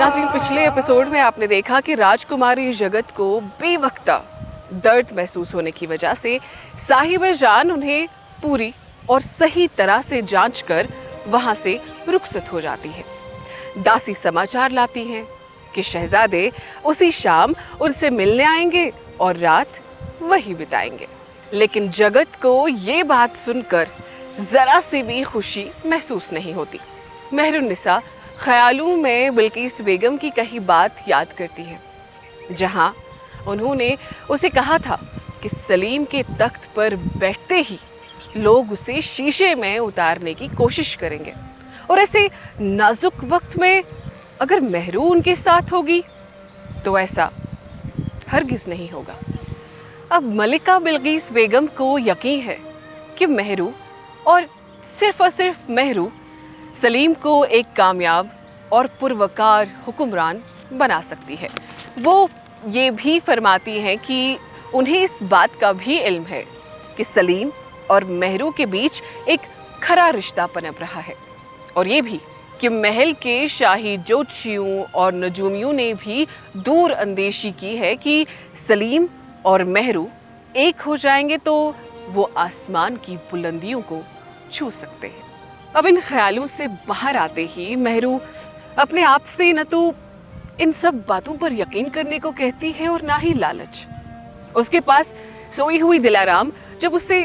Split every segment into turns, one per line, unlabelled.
नाज़रीन, पिछले एपिसोड में आपने देखा कि राजकुमारी जगत को बेवक्ता दर्द महसूस होने की वजह से साहिब जान उन्हें पूरी और सही तरह से जांच कर वहां से रुखसत हो जाती है। दासी समाचार लाती हैं कि शहजादे उसी शाम उनसे मिलने आएंगे और रात वही बिताएंगे। लेकिन जगत को ये बात सुनकर जरा से भी खुशी महसूस नहीं होती। मेहरुन्निसा ख्यालों में बिल्किस बेगम की कही बात याद करती है, जहां उन्होंने उसे कहा था कि सलीम के तख्त पर बैठते ही लोग उसे शीशे में उतारने की कोशिश करेंगे, और ऐसे नाजुक वक्त में अगर मेहरू उनके साथ होगी तो ऐसा हरगिज नहीं होगा। अब मलिका बिल्किस बेगम को यकीन है कि मेहरू और सिर्फ मेहरू सलीम को एक कामयाब और पुरवकार हुक्मरान बना सकती है। वो ये भी फरमाती हैं कि उन्हें इस बात का भी इल्म है कि सलीम और मेहरू के बीच एक खरा रिश्ता पनप रहा है, और ये भी कि महल के शाही ज्योतिषियों और नजूमियों ने भी दूर अंदेशी की है कि सलीम और मेहरू एक हो जाएंगे तो वो आसमान की बुलंदियों को छू सकते हैं। अब इन ख्यालों से बाहर आते ही मेहरू अपने आप से न तो इन सब बातों पर यकीन करने को कहती है और ना ही लालच। उसके पास सोई हुई दिलाराम जब उससे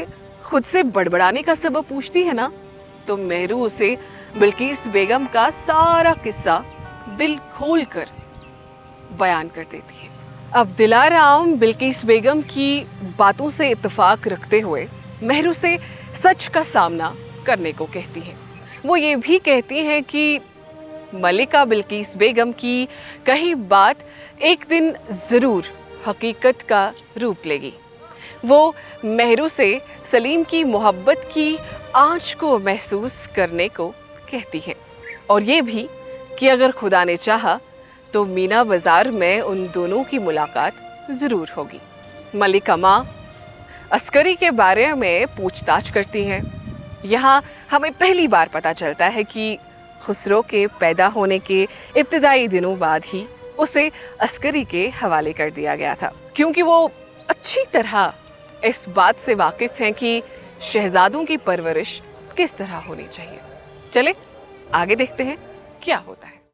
खुद से बड़बड़ाने का सबब पूछती है ना, तो मेहरू उसे बिल्किस बेगम का सारा किस्सा दिल खोल कर बयान कर देती है। अब दिलाराम बिल्किस बेगम की बातों से इत्तेफाक रखते हुए मेहरू से सच का सामना करने को कहती है। वो ये भी कहती हैं कि मलिका बिल्किस बेगम की कही बात एक दिन ज़रूर हकीकत का रूप लेगी। वो मेहरू से सलीम की मोहब्बत की आँच को महसूस करने को कहती है, और ये भी कि अगर खुदा ने चाहा तो मीना बाज़ार में उन दोनों की मुलाकात ज़रूर होगी। मलिका माँ अस्करी के बारे में पूछताछ करती हैं। यहाँ हमें पहली बार पता चलता है कि खुसरो के पैदा होने के इब्तिदाई दिनों बाद ही उसे अस्करी के हवाले कर दिया गया था, क्योंकि वो अच्छी तरह इस बात से वाकिफ़ हैं कि शहजादों की परवरिश किस तरह होनी चाहिए। चले आगे देखते हैं क्या होता है।